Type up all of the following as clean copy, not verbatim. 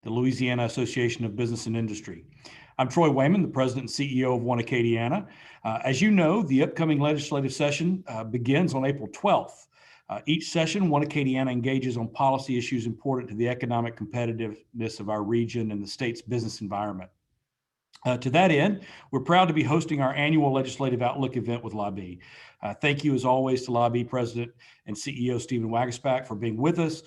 the Louisiana Association of Business and Industry. I'm Troy Wayman, the President and CEO of One Acadiana. As you know, the upcoming legislative session begins on April 12th. Each session, One Acadiana engages on policy issues important to the economic competitiveness of our region and the state's business environment. To that end, we're proud to be hosting our annual Legislative Outlook event with LABI. Thank you, as always, to LABI President and CEO Stephen Waguespack for being with us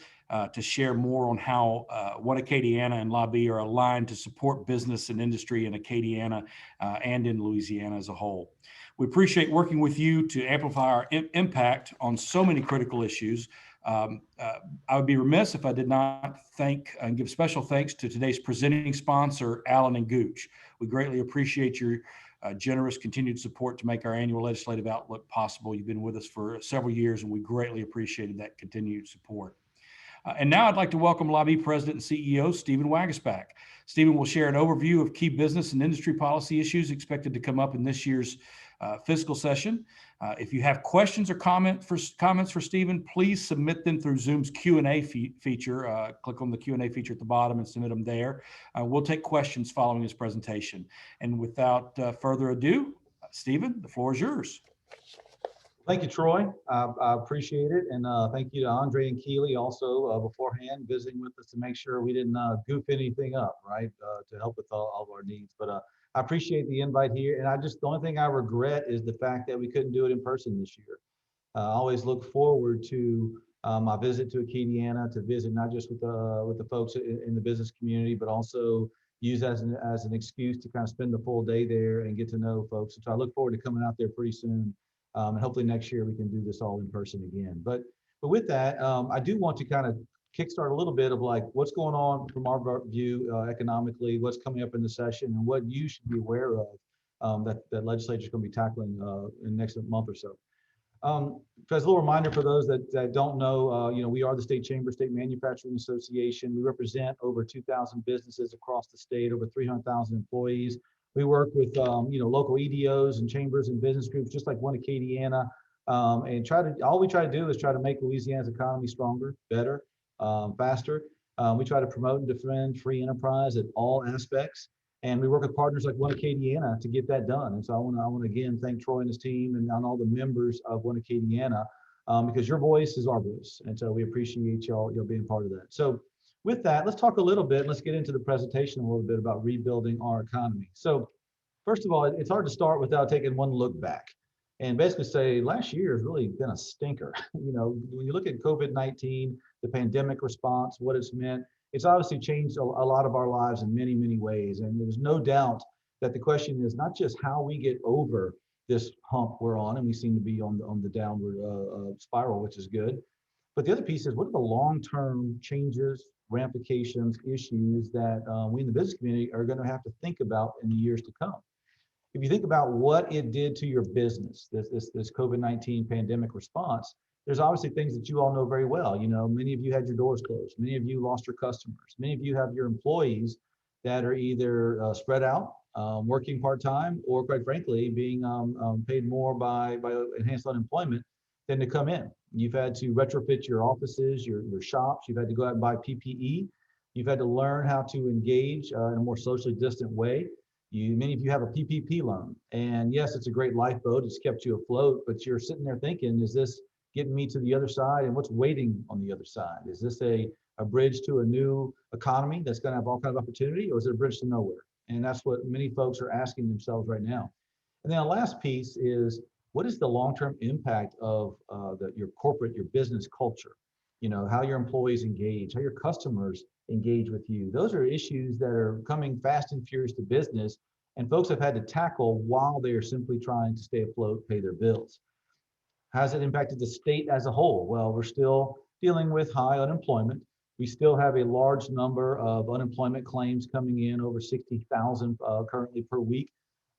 to share more on how One Acadiana and LABI are aligned to support business and industry in Acadiana and in Louisiana as a whole. We appreciate working with you to amplify our impact on so many critical issues. I would be remiss if I did not thank and give special thanks to today's presenting sponsor, Allen and Gooch. We greatly appreciate your generous continued support to make our annual Legislative Outlook possible. You've been with us for several years, and we greatly appreciated that continued support. And now I'd like to welcome LABI President and CEO, Stephen Waguespack. Stephen will share an overview of key business and industry policy issues expected to come up in this year's fiscal session. If you have questions or comments for Stephen, please submit them through Zoom's Q&A feature. Click on the Q&A feature at the bottom and submit them there. We'll take questions following his presentation. And without further ado, Stephen, the floor is yours. Thank you, Troy. I appreciate it. And thank you to Andre and Keely also beforehand visiting with us to make sure we didn't goof anything up, right, to help with all of our needs. But I appreciate the invite here. And the only thing I regret is the fact that we couldn't do it in person this year. I always look forward to my visit to Acadiana to visit not just with the folks in the business community, but also use as an excuse to kind of spend the full day there and get to know folks. So I look forward to coming out there pretty soon. And hopefully next year we can do this all in person again. But with that, I do want to kind of kickstart a little bit of like what's going on from our view economically, what's coming up in the session, and what you should be aware of that legislature is going to be tackling in the next month or so. As a little reminder for those that don't know, we are the State Chamber State Manufacturing Association. We represent over 2,000 businesses across the state, over 300,000 employees. We work with local EDOs and chambers and business groups, just like One Acadiana, and all we try to do is try to make Louisiana's economy stronger, better, faster. We try to promote and defend free enterprise at all aspects, and we work with partners like One Acadiana to get that done. And so I want to again thank Troy and his team and all the members of One Acadiana because your voice is our voice, and so we appreciate y'all being part of that. So with that, let's talk a little bit. Let's get into the presentation a little bit about rebuilding our economy. So first of all, it's hard to start without taking one look back and basically say last year has really been a stinker. When you look at COVID-19, the pandemic response, what it's meant, it's obviously changed a lot of our lives in many, many ways. And there's no doubt that the question is not just how we get over this hump we're on, and we seem to be on the downward spiral, which is good. But the other piece is what are the long-term changes, ramifications, issues that we in the business community are going to have to think about in the years to come. If you think about what it did to your business, this COVID-19 pandemic response, there's obviously things that you all know very well. Many of you had your doors closed. Many of you lost your customers. Many of you have your employees that are either spread out, working part-time, or quite frankly, being paid more by enhanced unemployment than to come in. You've had to retrofit your offices, your shops. You've had to go out and buy PPE. You've had to learn how to engage in a more socially distant way. Many of you have a PPP loan. And yes, it's a great lifeboat. It's kept you afloat, but you're sitting there thinking, is this getting me to the other side? And what's waiting on the other side? Is this a bridge to a new economy that's going to have all kinds of opportunity, or is it a bridge to nowhere? And that's what many folks are asking themselves right now. And then the last piece is, what is the long-term impact of your business culture? How your employees engage, how your customers engage with you. Those are issues that are coming fast and furious to business, and folks have had to tackle while they are simply trying to stay afloat, pay their bills. Has it impacted the state as a whole? Well, we're still dealing with high unemployment. We still have a large number of unemployment claims coming in, over 60,000 currently per week.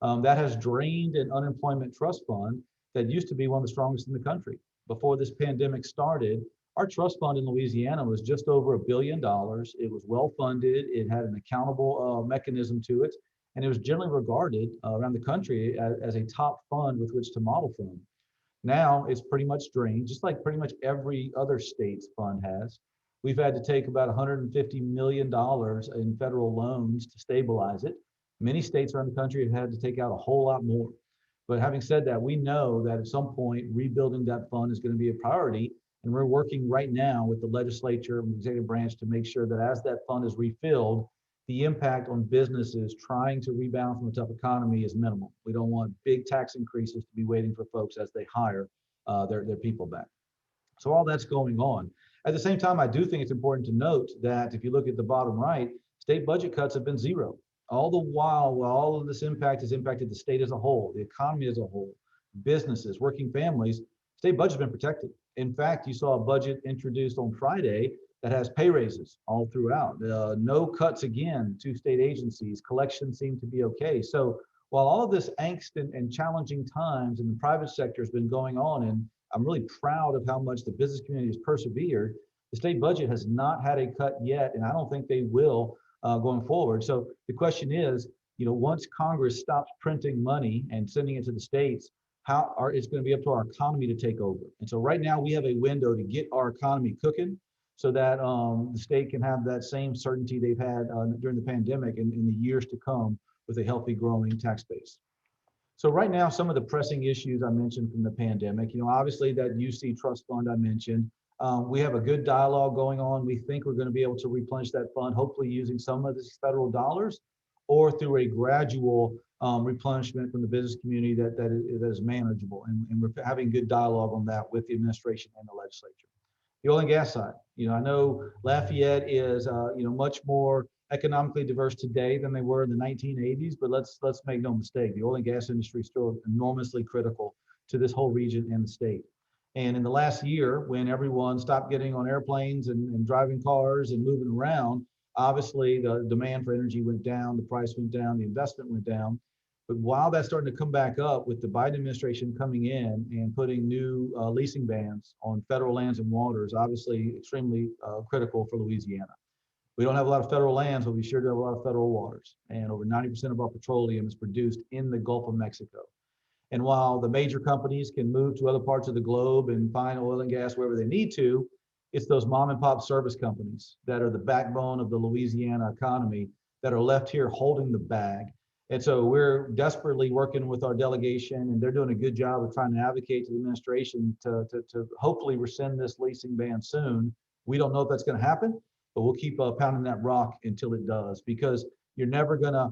That has drained an unemployment trust fund that used to be one of the strongest in the country. Before this pandemic started, our trust fund in Louisiana was just over $1 billion. It was well funded. It had an accountable mechanism to it, and it was generally regarded around the country as a top fund with which to model from. Now it's pretty much drained, just like pretty much every other state's fund has. We've had to take about $150 million in federal loans to stabilize it. Many states around the country have had to take out a whole lot more. But having said that, we know that at some point rebuilding that fund is going to be a priority. And we're working right now with the legislature and the executive branch to make sure that as that fund is refilled, the impact on businesses trying to rebound from a tough economy is minimal. We don't want big tax increases to be waiting for folks as they hire their people back. So all that's going on. At the same time, I do think it's important to note that if you look at the bottom right, state budget cuts have been zero. All the while all of this impact has impacted the state as a whole, the economy as a whole, businesses, working families, state budget's been protected. In fact, you saw a budget introduced on Friday that has pay raises all throughout. No cuts again to state agencies. Collections seem to be okay. So while all of this angst and challenging times in the private sector has been going on, and I'm really proud of how much the business community has persevered, the state budget has not had a cut yet, and I don't think they will going forward. So the question is, once Congress stops printing money and sending it to the states, it's going to be up to our economy to take over. And so right now we have a window to get our economy cooking so that the state can have that same certainty they've had during the pandemic and in the years to come with a healthy, growing tax base. So right now, some of the pressing issues I mentioned from the pandemic, obviously that UC trust fund I mentioned, we have a good dialogue going on. We think we're going to be able to replenish that fund, hopefully using some of these federal dollars or through a gradual replenishment from the business community that is manageable. And we're having good dialogue on that with the administration and the legislature. The oil and gas side, I know Lafayette is, much more economically diverse today than they were in the 1980s, but let's make no mistake, the oil and gas industry is still enormously critical to this whole region and the state. And in the last year, when everyone stopped getting on airplanes and driving cars and moving around, obviously the demand for energy went down, the price went down, the investment went down. But while that's starting to come back up with the Biden administration coming in and putting new leasing bans on federal lands and waters, obviously extremely critical for Louisiana. We don't have a lot of federal lands, but we sure do have a lot of federal waters. And over 90% of our petroleum is produced in the Gulf of Mexico. And while the major companies can move to other parts of the globe and find oil and gas wherever they need to, it's those mom and pop service companies that are the backbone of the Louisiana economy that are left here holding the bag. And so we're desperately working with our delegation, and they're doing a good job of trying to advocate to the administration to hopefully rescind this leasing ban soon. We don't know if that's going to happen, but we'll keep pounding that rock until it does, because you're never gonna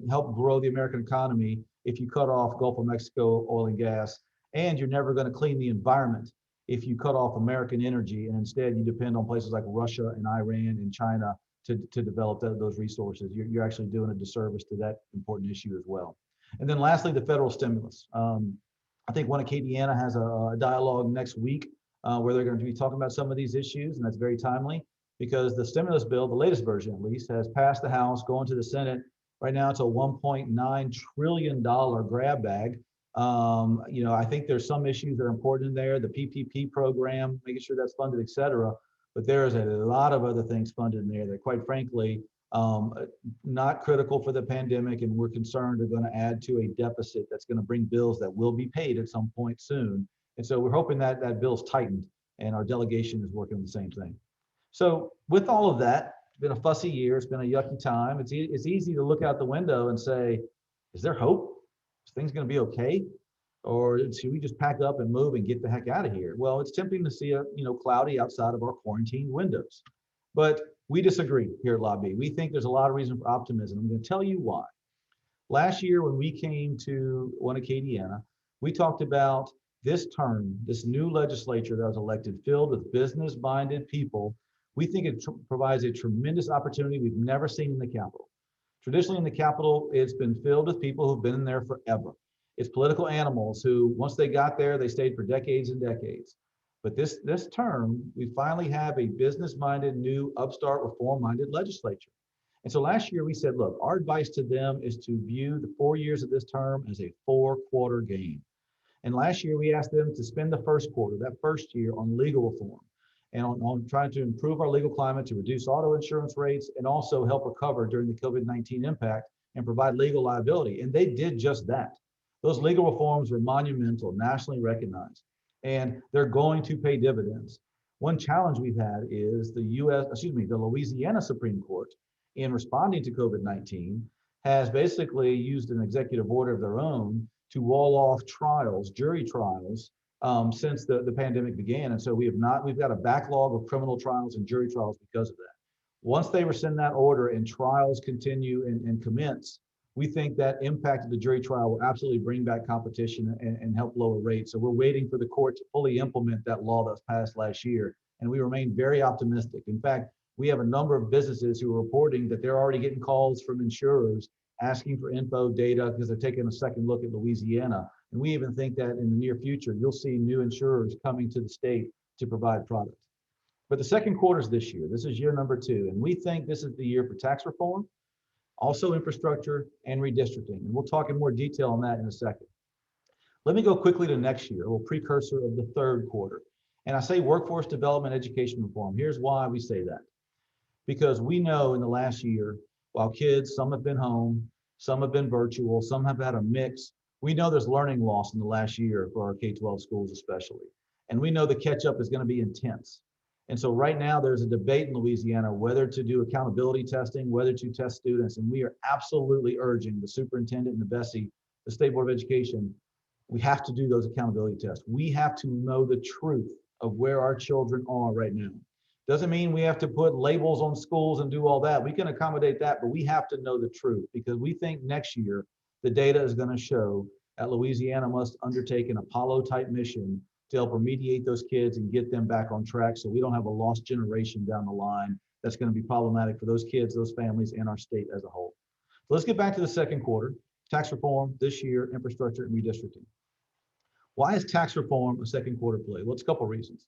help grow the American economy if you cut off Gulf of Mexico oil and gas, and you're never going to clean the environment if you cut off American energy and instead you depend on places like Russia and Iran and China to develop those resources. You're actually doing a disservice to that important issue as well. And then lastly, the federal stimulus. I think One Acadiana has a dialogue next week where they're going to be talking about some of these issues, and that's very timely because the stimulus bill, the latest version at least, has passed the House, going to the Senate. Right now it's a $1.9 trillion grab bag. I think there's some issues that are important in there, the PPP program, making sure that's funded, et cetera. But there is a lot of other things funded in there that, quite frankly, not critical for the pandemic, and we're concerned are going to add to a deficit that's going to bring bills that will be paid at some point soon. And so we're hoping that that bill's tightened, and our delegation is working on the same thing. So with all of that, it's been a fussy year. It's been a yucky time. It's easy to look out the window and say, is there hope? Is things going to be okay? Or should we just pack up and move and get the heck out of here? Well, it's tempting to see cloudy outside of our quarantine windows. But we disagree here at LABI. We think there's a lot of reason for optimism. I'm going to tell you why. Last year, when we came to One Acadiana, we talked about this term, this new legislature that was elected, filled with business-minded people. We think it provides a tremendous opportunity we've never seen in the Capitol. Traditionally in the Capitol, it's been filled with people who've been in there forever. It's political animals who, once they got there, they stayed for decades and decades. But this term, we finally have a business-minded, new, upstart, reform-minded legislature. And so last year we said, look, our advice to them is to view the 4 years of this term as a 4-quarter game. And last year we asked them to spend the first quarter, that first year, on legal reform and on trying to improve our legal climate, to reduce auto insurance rates, and also help recover during the COVID-19 impact and provide legal liability. And they did just that. Those legal reforms were monumental, nationally recognized, and they're going to pay dividends. One challenge we've had is the Louisiana Supreme Court, in responding to COVID-19, has basically used an executive order of their own to wall off trials, jury trials, since the pandemic began. And so we've got a backlog of criminal trials and jury trials because of that. Once they rescind that order and trials continue and commence, we think that impact of the jury trial will absolutely bring back competition and help lower rates. So we're waiting for the court to fully implement that law that was passed last year. And we remain very optimistic. In fact, we have a number of businesses who are reporting that they're already getting calls from insurers asking for info data because they're taking a second look at Louisiana. And we even think that in the near future, you'll see new insurers coming to the state to provide product. But the second quarter is this year. This is year number 2. And we think this is the year for tax reform, also infrastructure and redistricting. And we'll talk in more detail on that in a second. Let me go quickly to next year, a little precursor of the third quarter. And I say workforce development, education reform. Here's why we say that. Because we know in the last year, while kids, some have been home, some have been virtual, some have had a mix, we know there's learning loss in the last year for our K-12 schools especially. And we know the catch up is going to be intense. And so right now there's a debate in Louisiana whether to do accountability testing, whether to test students. And we are absolutely urging the superintendent and the BESI, the State Board of Education, we have to do those accountability tests. We have to know the truth of where our children are right now. Doesn't mean we have to put labels on schools and do all that. We can accommodate that, but we have to know the truth because we think next year the data is going to show that Louisiana must undertake an Apollo type mission to help remediate those kids and get them back on track so we don't have a lost generation down the line that's going to be problematic for those kids, those families, and our state as a whole. So let's get back to the second quarter. Tax reform this year, infrastructure and redistricting. Why is tax reform a second quarter play? Well, it's a couple of reasons.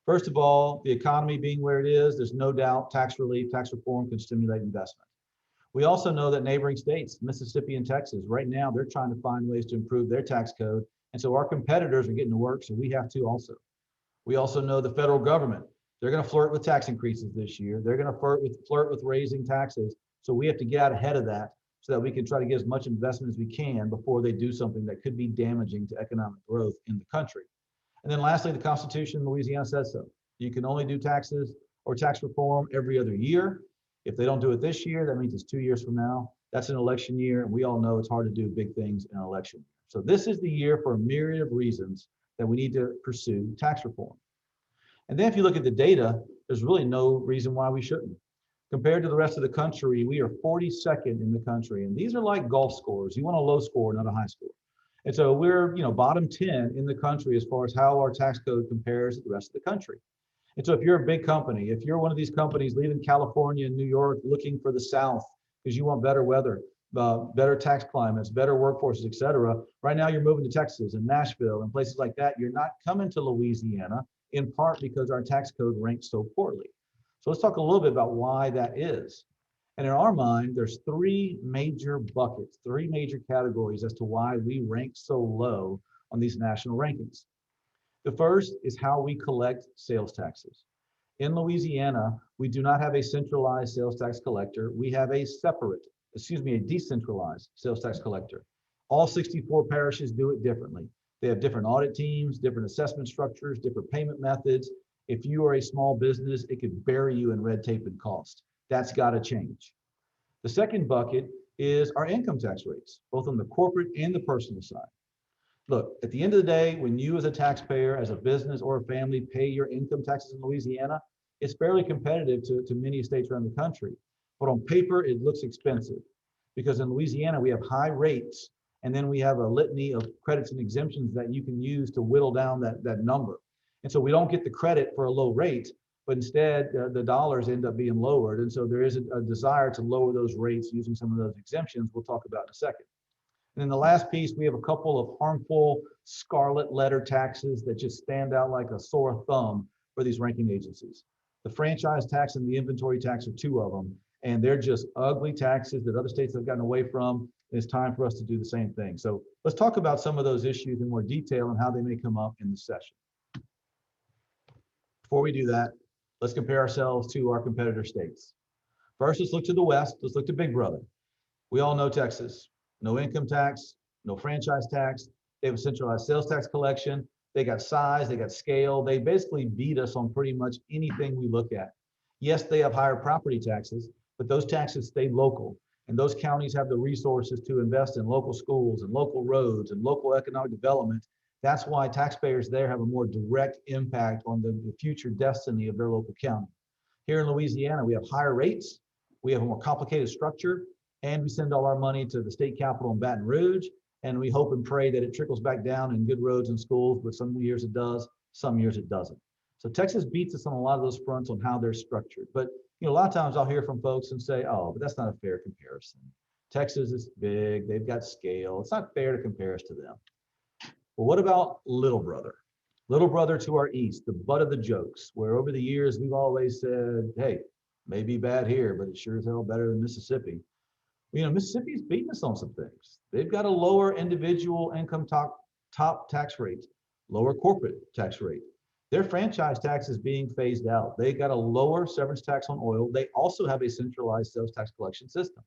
First of all, the economy being where it is, there's no doubt tax relief, tax reform can stimulate investment. We also know that neighboring states, Mississippi and Texas, right now, they're trying to find ways to improve their tax code. And so our competitors are getting to work, so we have to also. We also know the federal government, they're going to flirt with tax increases this year. They're going to flirt with raising taxes. So we have to get out ahead of that so that we can try to get as much investment as we can before they do something that could be damaging to economic growth in the country. And then lastly, the Constitution in Louisiana says so. You can only do taxes or tax reform every other year. If they don't do it this year, that means it's 2 years from now. That's an election year, and we all know it's hard to do big things in an election year. So this is the year for a myriad of reasons that we need to pursue tax reform. And then if you look at the data, there's really no reason why we shouldn't. Compared to the rest of the country, we are 42nd in the country. And these are like golf scores. You want a low score, not a high score. And so we're, bottom 10 in the country as far as how our tax code compares to the rest of the country. And so if you're a big company, if you're one of these companies leaving California and New York looking for the South because you want better weather, better tax climates, better workforces, et cetera, right now you're moving to Texas and Nashville and places like that. You're not coming to Louisiana in part because our tax code ranks so poorly. So let's talk a little bit about why that is. And in our mind, there's 3 major buckets, 3 major categories as to why we rank so low on these national rankings. The first is how we collect sales taxes. In Louisiana, we do not have a centralized sales tax collector. We have a decentralized sales tax collector. All 64 parishes do it differently. They have different audit teams, different assessment structures, different payment methods. If you are a small business, it could bury you in red tape and cost. That's got to change. The second bucket is our income tax rates, both on the corporate and the personal side. Look, at the end of the day, when you as a taxpayer, as a business or a family pay your income taxes in Louisiana, it's fairly competitive to many states around the country. But on paper, it looks expensive because in Louisiana, we have high rates and then we have a litany of credits and exemptions that you can use to whittle down that number. And so we don't get the credit for a low rate, but instead the dollars end up being lowered. And so there is a desire to lower those rates using some of those exemptions we'll talk about in a second. And then the last piece, we have a couple of harmful scarlet letter taxes that just stand out like a sore thumb for these ranking agencies. The franchise tax and the inventory tax are 2 of them, and they're just ugly taxes that other states have gotten away from. It's time for us to do the same thing. So let's talk about some of those issues in more detail and how they may come up in the session. Before we do that, let's compare ourselves to our competitor states. First, let's look to the West. Let's look to Big Brother. We all know Texas. No income tax, no franchise tax. They have a centralized sales tax collection. They got size, they got scale. They basically beat us on pretty much anything we look at. Yes, they have higher property taxes, but those taxes stay local. And those counties have the resources to invest in local schools and local roads and local economic development. That's why taxpayers there have a more direct impact on the future destiny of their local county. Here in Louisiana, we have higher rates, we have a more complicated structure, and we send all our money to the state capital in Baton Rouge, and we hope and pray that it trickles back down in good roads and schools, but some years it does, some years it doesn't. So Texas beats us on a lot of those fronts on how they're structured. But a lot of times I'll hear from folks and say, oh, but that's not a fair comparison. Texas is big, they've got scale. It's not fair to compare us to them. Well, what about little brother? Little brother to our east, the butt of the jokes, where over the years we've always said, hey, may be bad here, but it's sure as hell better than Mississippi. Mississippi's beating us on some things. They've got a lower individual income top tax rate, lower corporate tax rate. Their franchise tax is being phased out. They got a lower severance tax on oil. They also have a centralized sales tax collection system.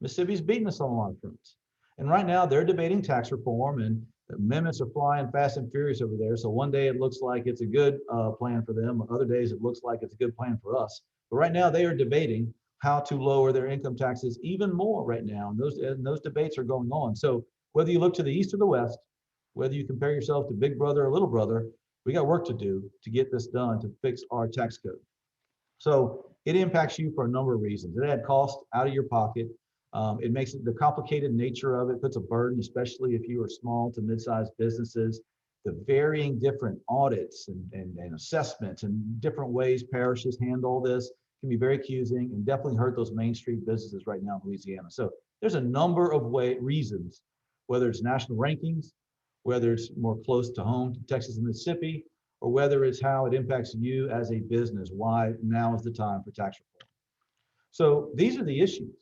Mississippi's beating us on a lot of fronts. And right now they're debating tax reform, and the amendments are flying fast and furious over there. So one day it looks like it's a good plan for them. Other days it looks like it's a good plan for us. But right now they are debating how to lower their income taxes even more right now. And those debates are going on. So whether you look to the east or the west, whether you compare yourself to big brother or little brother, we got work to do to get this done to fix our tax code. So it impacts you for a number of reasons. It adds cost out of your pocket. It makes it the complicated nature of it puts a burden, especially if you are small to mid-sized businesses. The varying different audits and assessments and different ways parishes handle this can be very accusing and definitely hurt those Main Street businesses right now in Louisiana. So there's a number of reasons, whether it's national rankings, whether it's more close to home to Texas and Mississippi, or whether it's how it impacts you as a business, why now is the time for tax reform. So these are the issues.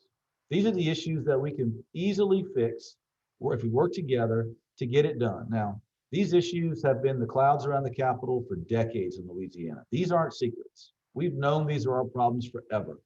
These are the issues that we can easily fix, or if we work together to get it done. Now, these issues have been the clouds around the Capitol for decades in Louisiana. These aren't secrets. We've known these are our problems forever.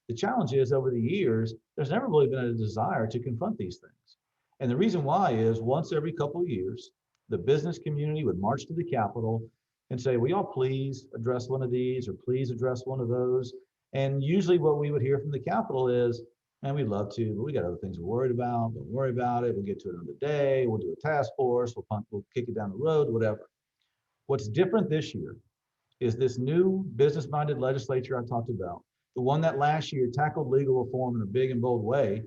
The challenge is over the years, there's never really been a desire to confront these things. And the reason why is once every couple of years, the business community would march to the Capitol and say, will y'all please address one of these or please address one of those? And usually what we would hear from the Capitol is, man, we'd love to, but we got other things we're worried about. Don't worry about it. We'll get to it another day. We'll do a task force. We'll kick it down the road, whatever. What's different this year is this new business-minded legislature I talked about, the one that last year tackled legal reform in a big and bold way.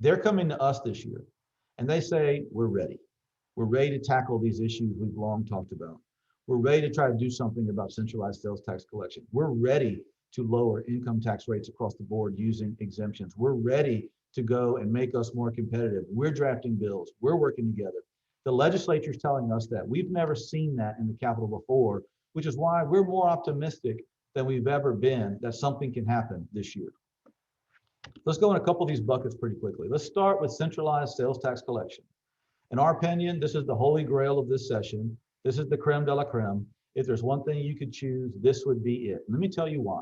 They're coming to us this year and they say, we're ready. We're ready to tackle these issues we've long talked about. We're ready to try to do something about centralized sales tax collection. We're ready to lower income tax rates across the board using exemptions. We're ready to go and make us more competitive. We're drafting bills. We're working together. The legislature is telling us that. We've never seen that in the Capitol before, which is why we're more optimistic than we've ever been that something can happen this year. Let's go in a couple of these buckets pretty quickly. Let's start with centralized sales tax collection. In our opinion, this is the holy grail of this session. This is the creme de la creme. If there's one thing you could choose, this would be it. Let me tell you why.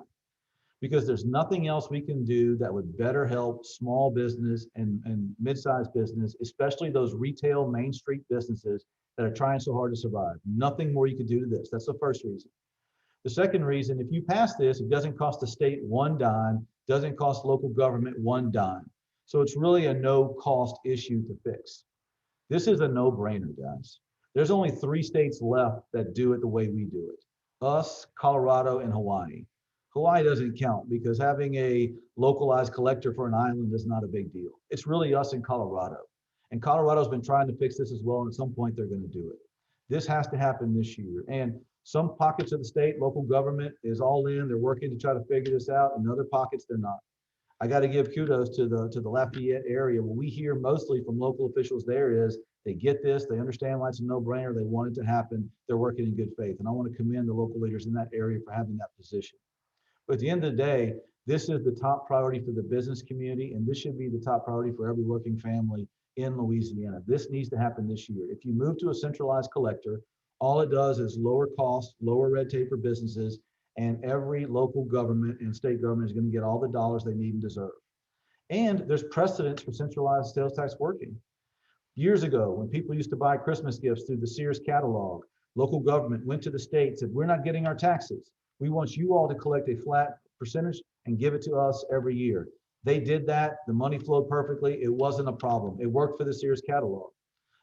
Because there's nothing else we can do that would better help small business and mid-sized business, especially those retail Main Street businesses that are trying so hard to survive. Nothing more you could do to this. That's the first reason. The second reason, if you pass this, it doesn't cost the state one dime, doesn't cost local government one dime. So it's really a no cost issue to fix. This is a no-brainer, guys. There's only 3 states left that do it the way we do it. Us, Colorado, and Hawaii. Hawaii doesn't count because having a localized collector for an island is not a big deal. It's really us in Colorado. And Colorado's been trying to fix this as well, and at some point they're going to do it. This has to happen this year. And some pockets of the state, local government is all in. They're working to try to figure this out. In other pockets, they're not. I got to give kudos to the Lafayette area. What we hear mostly from local officials there is they get this, they understand why it's a no-brainer, they want it to happen, they're working in good faith. And I want to commend the local leaders in that area for having that position. But at the end of the day, this is the top priority for the business community, and this should be the top priority for every working family in Louisiana. This needs to happen this year. If you move to a centralized collector, all it does is lower costs, lower red tape for businesses, and every local government and state government is going to get all the dollars they need and deserve. And there's precedence for centralized sales tax working. Years ago, when people used to buy Christmas gifts through the Sears catalog, Local government went to the state, said, we're not getting our taxes. We want you all to collect a flat percentage and give it to us every year. They did that. The money flowed perfectly. It wasn't a problem. It worked for the Sears catalog.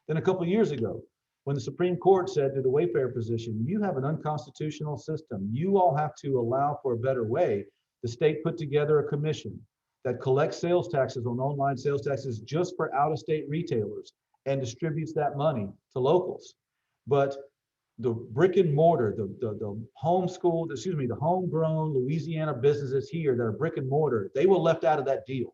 Then a couple of years ago, when the Supreme Court said to the Wayfair position, you have an unconstitutional system. You all have to allow for a better way. The state put together a commission that collects sales taxes on online sales taxes just for out-of-state retailers and distributes that money to locals. But the brick and mortar, the homeschooled, excuse me, the homegrown Louisiana businesses here that are brick and mortar, they were left out of that deal.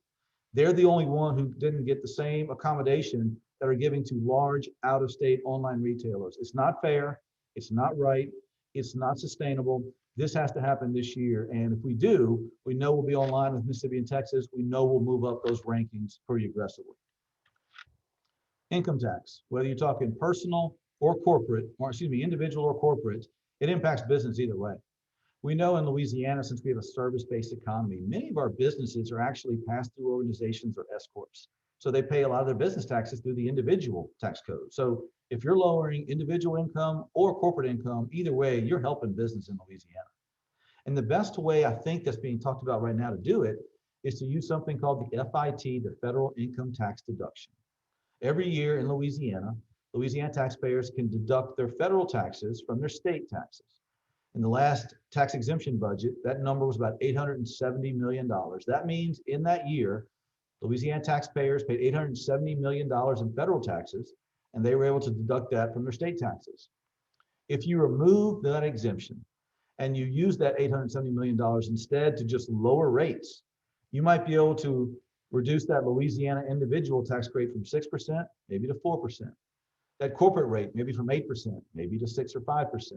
They're the only one who didn't get the same accommodation that are giving to large out-of-state online retailers. It's not fair. It's not right. It's not sustainable. This has to happen this year. And if we do, we know we'll be online with Mississippi and Texas. We know we'll move up those rankings pretty aggressively. Income tax, whether you're talking personal or corporate, or excuse me, individual or corporate, it impacts business either way. We know in Louisiana, since we have a service-based economy, many of our businesses are actually pass-through organizations or S corps. So they pay a lot of their business taxes through the individual tax code. So if you're lowering individual income or corporate income, either way, you're helping business in Louisiana. And the best way I think that's being talked about right now to do it is to use something called the FIT, the Federal Income Tax Deduction. Every year in Louisiana taxpayers can deduct their federal taxes from their state taxes. In the last tax exemption budget, that number was about $870 million. That means in that year, Louisiana taxpayers paid $870 million in federal taxes, and they were able to deduct that from their state taxes. If you remove that exemption and you use that $870 million instead to just lower rates, you might be able to reduce that Louisiana individual tax rate from 6%, maybe to 4%. That corporate rate, maybe from 8%, maybe to 6 or 5%.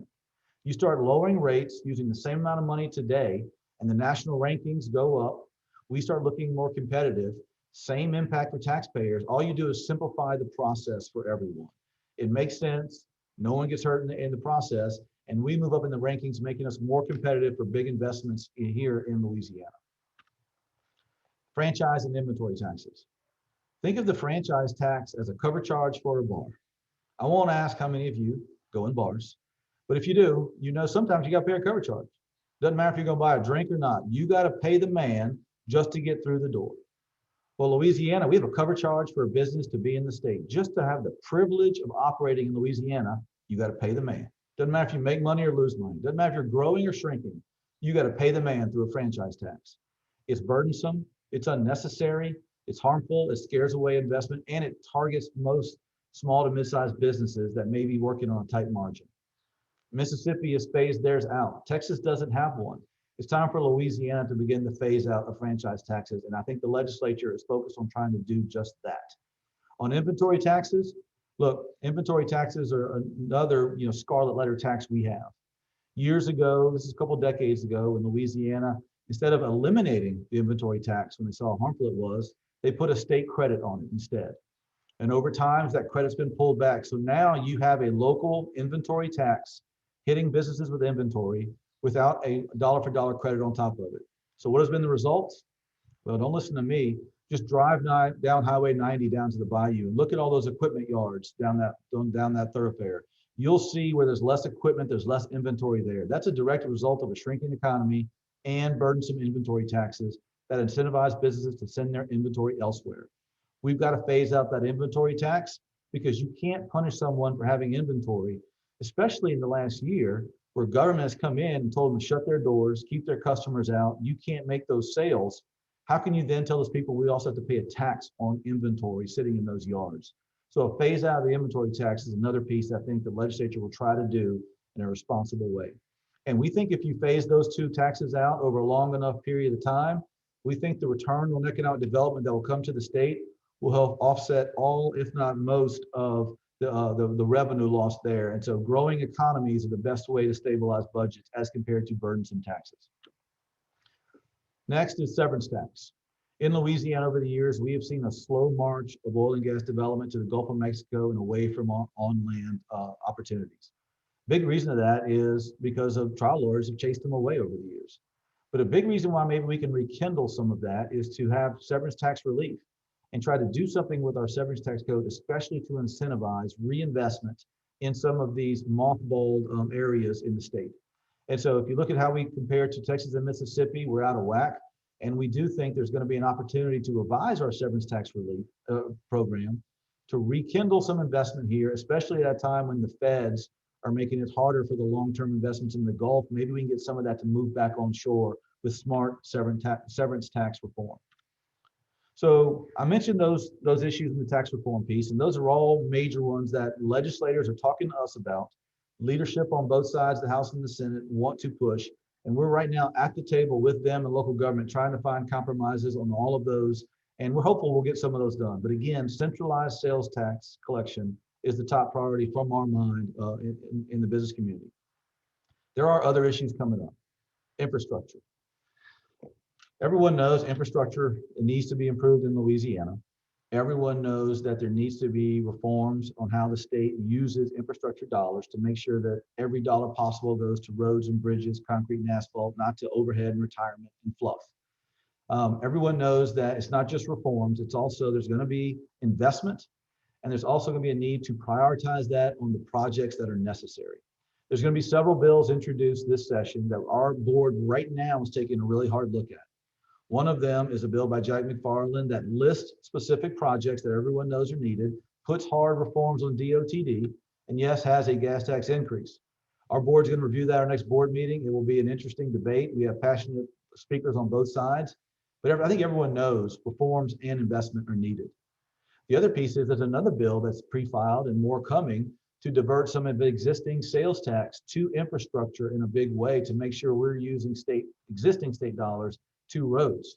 You start lowering rates using the same amount of money today, and the national rankings go up. We start looking more competitive, same impact for taxpayers. All you do is simplify the process for everyone. It makes sense. No one gets hurt in the process, and we move up in the rankings, making us more competitive for big investments here in Louisiana. Franchise and inventory taxes. Think of the franchise tax as a cover charge for a bar. I won't ask how many of you go in bars, but if you do, you know sometimes you got to pay a cover charge. Doesn't matter if you're going to buy a drink or not. You got to pay the man just to get through the door. Well, Louisiana, we have a cover charge for a business to be in the state. Just to have the privilege of operating in Louisiana, you got to pay the man. Doesn't matter if you make money or lose money. Doesn't matter if you're growing or shrinking. You got to pay the man through a franchise tax. It's burdensome. It's unnecessary. It's harmful. It scares away investment, and it targets most small to mid-sized businesses that may be working on a tight margin. Mississippi has phased theirs out. Texas doesn't have one. It's time for Louisiana to begin to phase out of franchise taxes, and I think the legislature is focused on trying to do just that. On inventory taxes, look, inventory taxes are another scarlet letter tax we have. Years ago, this is a couple of decades ago in Louisiana, instead of eliminating the inventory tax when they saw how harmful it was, they put a state credit on it instead. And over time, that credit's been pulled back. So now you have a local inventory tax hitting businesses with inventory without a dollar for dollar credit on top of it. So what has been the results? Well, don't listen to me. Just drive down Highway 90 down to the bayou and look at all those equipment yards down that thoroughfare. You'll see where there's less equipment, there's less inventory there. That's a direct result of a shrinking economy and burdensome inventory taxes that incentivize businesses to send their inventory elsewhere. We've got to phase out that inventory tax because you can't punish someone for having inventory, especially in the last year where government has come in and told them to shut their doors, keep their customers out. You can't make those sales. How can you then tell those people we also have to pay a tax on inventory sitting in those yards? So a phase out of the inventory tax is another piece I think the legislature will try to do in a responsible way. And we think if you phase those two taxes out over a long enough period of time, we think the return on economic development that will come to the state will help offset all, if not most, of the revenue loss there. And so growing economies are the best way to stabilize budgets as compared to burdensome taxes. Next is severance tax. In Louisiana over the years, we have seen a slow march of oil and gas development to the Gulf of Mexico and away from on-land opportunities. Big reason of that is because of trial lawyers have chased them away over the years. But a big reason why maybe we can rekindle some of that is to have severance tax relief and try to do something with our severance tax code, especially to incentivize reinvestment in some of these mothballed areas in the state. And so if you look at how we compare to Texas and Mississippi, we're out of whack. And we do think there's going to be an opportunity to revise our severance tax relief program to rekindle some investment here, especially at a time when the feds are making it harder for the long-term investments in the Gulf. Maybe we can get some of that to move back on shore with smart severance tax reform. So I mentioned those issues in the tax reform piece, and those are all major ones that legislators are talking to us about. Leadership on both sides, the House and the Senate, want to push. And we're right now at the table with them and local government trying to find compromises on all of those. And we're hopeful we'll get some of those done. But again, centralized sales tax collection is the top priority from our mind in the business community. There are other issues coming up. Infrastructure. Everyone knows infrastructure needs to be improved in Louisiana. Everyone knows that there needs to be reforms on how the state uses infrastructure dollars to make sure that every dollar possible goes to roads and bridges, concrete and asphalt, not to overhead and retirement and fluff. Everyone knows that it's not just reforms, it's also there's going to be investment, and there's also going to be a need to prioritize that on the projects that are necessary. There's going to be several bills introduced this session that our board right now is taking a really hard look at. One of them is a bill by Jack McFarland that lists specific projects that everyone knows are needed, puts hard reforms on DOTD, and yes, has a gas tax increase. Our board's going to review that at our next board meeting. It will be an interesting debate. We have passionate speakers on both sides, but I think everyone knows reforms and investment are needed. The other piece is there's another bill that's pre-filed and more coming to divert some of the existing sales tax to infrastructure in a big way to make sure we're using existing state dollars to roads.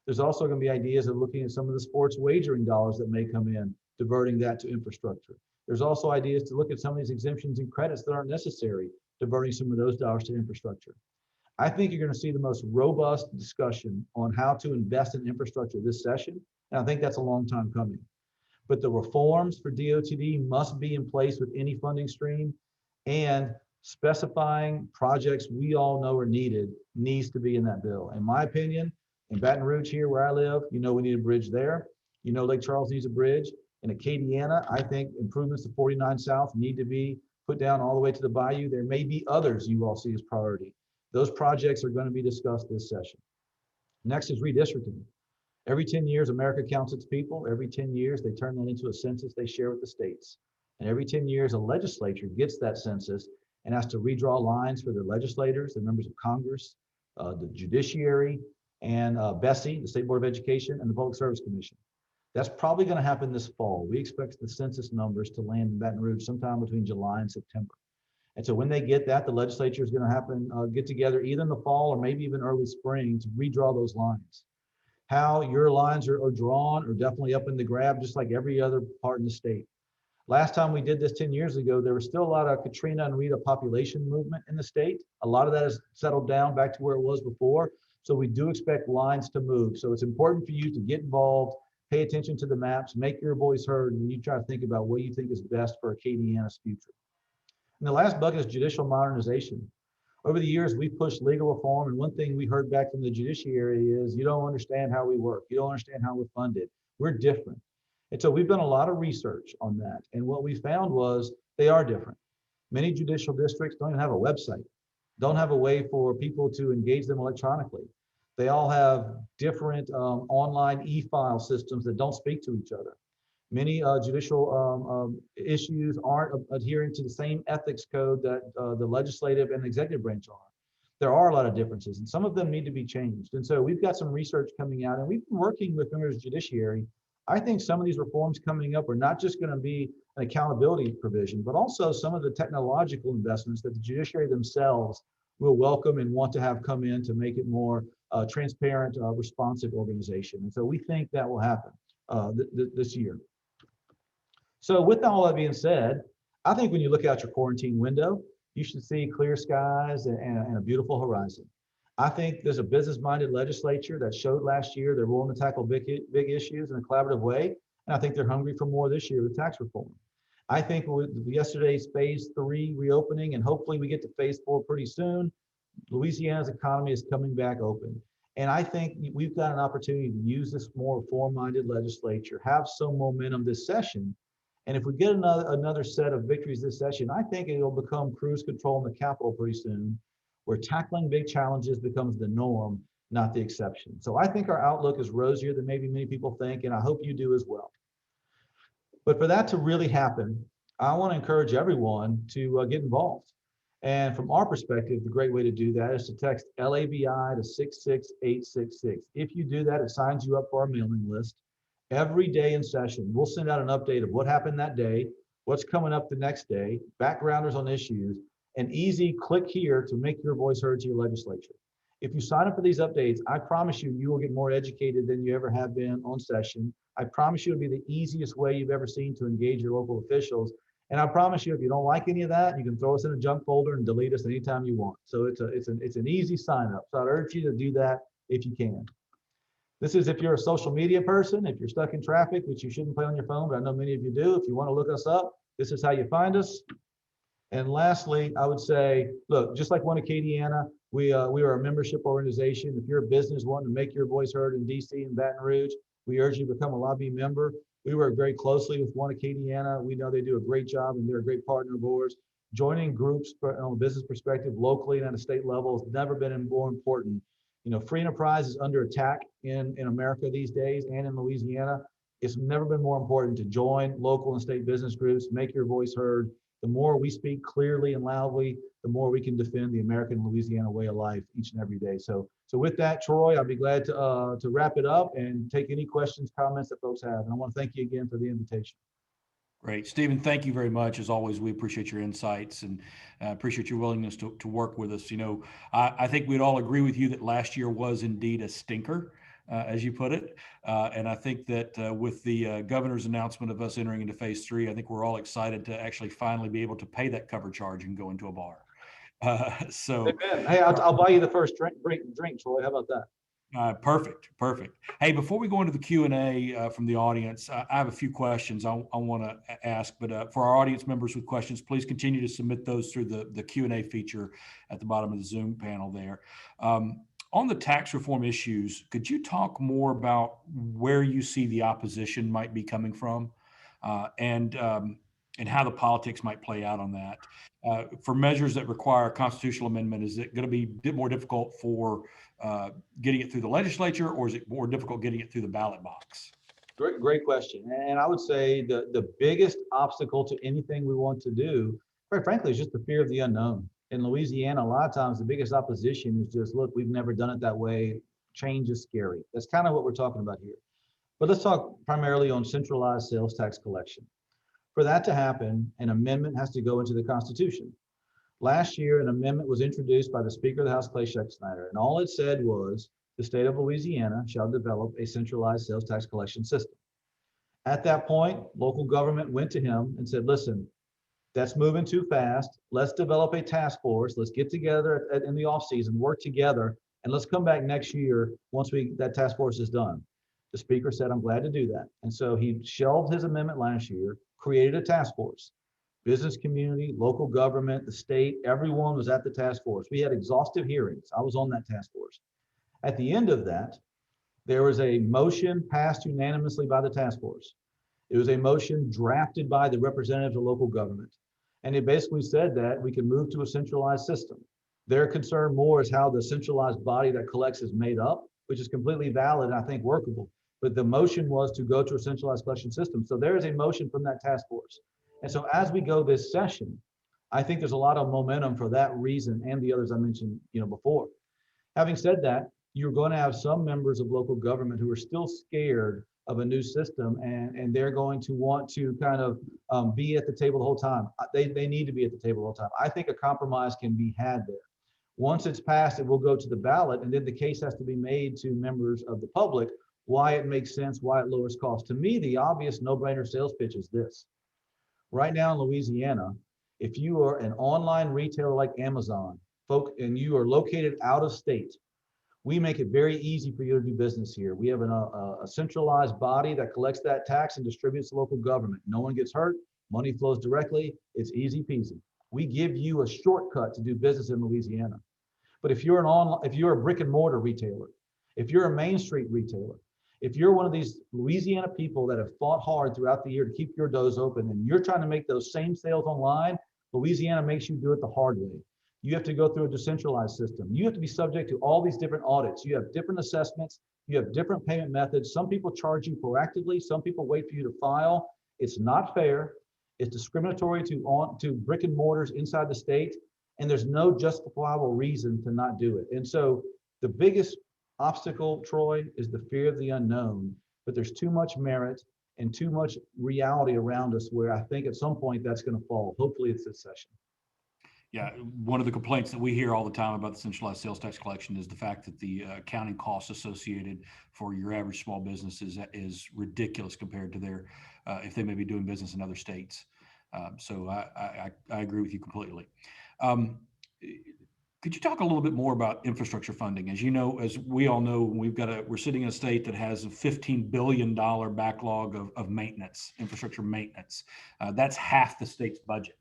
There's also going to be ideas of looking at some of the sports wagering dollars that may come in, diverting that to infrastructure. There's also ideas to look at some of these exemptions and credits that aren't necessary, diverting some of those dollars to infrastructure. I think you're going to see the most robust discussion on how to invest in infrastructure this session, and I think that's a long time coming. But the reforms for DOTD must be in place with any funding stream, and specifying projects we all know are needed needs to be in that bill. In my opinion, in Baton Rouge here where I live, you know we need a bridge there. You know Lake Charles needs a bridge. In Acadiana, I think improvements to 49 South need to be put down all the way to the bayou. There may be others you all see as priority. Those projects are going to be discussed this session. Next is redistricting. Every 10 years, America counts its people. Every 10 years, they turn that into a census they share with the states. And every 10 years, a legislature gets that census and has to redraw lines for their legislators, the members of Congress, the judiciary, and BESI, the State Board of Education, and the Public Service Commission. That's probably going to happen this fall. We expect the census numbers to land in Baton Rouge sometime between July and September. And so when they get that, the legislature is going to get together either in the fall or maybe even early spring to redraw those lines. How your lines are drawn are definitely up in the grab, just like every other part in the state. Last time we did this 10 years ago, there was still a lot of Katrina and Rita population movement in the state. A lot of that has settled down back to where it was before. So we do expect lines to move. So it's important for you to get involved, pay attention to the maps, make your voice heard, and you try to think about what you think is best for Acadiana's future. And the last bucket is judicial modernization. Over the years, we've pushed legal reform, and one thing we heard back from the judiciary is, you don't understand how we work. You don't understand how we're funded. We're different. And so we've done a lot of research on that. And what we found was they are different. Many judicial districts don't even have a website, don't have a way for people to engage them electronically. They all have different online e-file systems that don't speak to each other. Many judicial issues aren't adhering to the same ethics code that the legislative and executive branch are. There are a lot of differences, and some of them need to be changed. And so we've got some research coming out, and we've been working with members of the judiciary. I think some of these reforms coming up are not just going to be an accountability provision, but also some of the technological investments that the judiciary themselves will welcome and want to have come in to make it more transparent, responsive organization. And so we think that will happen this year. So with all that being said, I think when you look out your quarantine window, you should see clear skies and a beautiful horizon. I think there's a business-minded legislature that showed last year they're willing to tackle big issues in a collaborative way, and I think they're hungry for more this year with tax reform. I think with yesterday's phase 3 reopening, and hopefully we get to phase 4 pretty soon, Louisiana's economy is coming back open. And I think we've got an opportunity to use this more reform-minded legislature, have some momentum this session, And if we get another set of victories this session, I think it'll become cruise control in the Capitol pretty soon, where tackling big challenges becomes the norm, not the exception. So I think our outlook is rosier than maybe many people think, and I hope you do as well. But for that to really happen, I want to encourage everyone to get involved. And from our perspective, the great way to do that is to text LABI to 66866. If you do that, it signs you up for our mailing list. Every day in session, we'll send out an update of what happened that day, what's coming up the next day, backgrounders on issues, and easy click here to make your voice heard to your legislature. If you sign up for these updates, I promise you, you will get more educated than you ever have been on session. I promise you it'll be the easiest way you've ever seen to engage your local officials. And I promise you, if you don't like any of that, you can throw us in a junk folder and delete us anytime you want. So it's an easy sign up. So I'd urge you to do that if you can. This is if you're a social media person, if you're stuck in traffic, which you shouldn't play on your phone, but I know many of you do. If you want to look us up, this is how you find us. And lastly, I would say, look, just like One Acadiana, we are a membership organization. If you're a business wanting to make your voice heard in DC and Baton Rouge, we urge you to become a LABI member. We work very closely with One Acadiana. We know they do a great job and they're a great partner of ours. Joining groups on a business perspective locally and at a state level has never been more important. You know, free enterprise is under attack in America these days and in Louisiana. It's never been more important to join local and state business groups, make your voice heard. The more we speak clearly and loudly, the more we can defend the American Louisiana way of life each and every day. So with that, Troy, I'll be glad to wrap it up and take any questions, comments that folks have. And I want to thank you again for the invitation. Great. Stephen, thank you very much. As always, we appreciate your insights and appreciate your willingness to work with us. You know, I think we'd all agree with you that last year was indeed a stinker, as you put it. And I think that with the governor's announcement of us entering into phase 3, I think we're all excited to actually finally be able to pay that cover charge and go into a bar. Hey, I'll buy you the first drink, Troy. How about that? Perfect. Hey, before we go into the Q&A from the audience, I have a few questions I want to ask, but for our audience members with questions, please continue to submit those through the Q&A feature at the bottom of the Zoom panel there. On the tax reform issues, could you talk more about where you see the opposition might be coming from and how the politics might play out on that? For measures that require a constitutional amendment, is it going to be a bit more difficult for getting it through the legislature, or is it more difficult getting it through the ballot box? Great question. And I would say the biggest obstacle to anything we want to do, quite frankly, is just the fear of the unknown. In Louisiana, a lot of times the biggest opposition is just, look, we've never done it that way. Change is scary. That's kind of what we're talking about here. But let's talk primarily on centralized sales tax collection. For that to happen, an amendment has to go into the Constitution. Last year, an amendment was introduced by the Speaker of the House, Clay Scheck-Snyder, and all it said was, the state of Louisiana shall develop a centralized sales tax collection system. At that point, local government went to him and said, listen, that's moving too fast. Let's develop a task force. Let's get together in the off season, work together, and let's come back next year once that task force is done. The Speaker said, I'm glad to do that. And so he shelved his amendment last year, created a task force. Business community, local government, the state, everyone was at the task force. We had exhaustive hearings. I was on that task force. At the end of that, there was a motion passed unanimously by the task force. It was a motion drafted by the representatives of local government. And it basically said that we can move to a centralized system. Their concern more is how the centralized body that collects is made up, which is completely valid and I think workable. But the motion was to go to a centralized collection system. So there is a motion from that task force. And so as we go this session, I think there's a lot of momentum for that reason and the others I mentioned, before. Having said that, you're going to have some members of local government who are still scared of a new system, and they're going to want to kind of be at the table the whole time. They need to be at the table the whole time. I think a compromise can be had there. Once it's passed, it will go to the ballot, and then the case has to be made to members of the public why it makes sense, why it lowers costs. To me, the obvious no-brainer sales pitch is this. Right now in Louisiana, if you are an online retailer like Amazon, and you are located out of state, we make it very easy for you to do business here. We have a centralized body that collects that tax and distributes to local government. No one gets hurt. Money flows directly. It's easy peasy. We give you a shortcut to do business in Louisiana. But if you're a brick and mortar retailer, if you're a Main Street retailer, If you're one of these Louisiana people that have fought hard throughout the year to keep your doors open and you're trying to make those same sales online, Louisiana makes you do it the hard way. You have to go through a decentralized system. You have to be subject to all these different audits. You have different assessments. You have different payment methods. Some people charge you proactively. Some people wait for you to file. It's not fair. It's discriminatory to brick and mortars inside the state. And there's no justifiable reason to not do it. And so the biggest obstacle, Troy, is the fear of the unknown. But there's too much merit and too much reality around us where I think at some point that's going to fall. Hopefully it's this session. Yeah, one of the complaints that we hear all the time about the centralized sales tax collection is the fact that the accounting costs associated for your average small business is ridiculous compared to their if they may be doing business in other states. So I agree with you completely. Could you talk a little bit more about infrastructure funding? As you know, as we all know, we're sitting in a state that has a $15 billion backlog of maintenance, infrastructure maintenance. That's half the state's budget.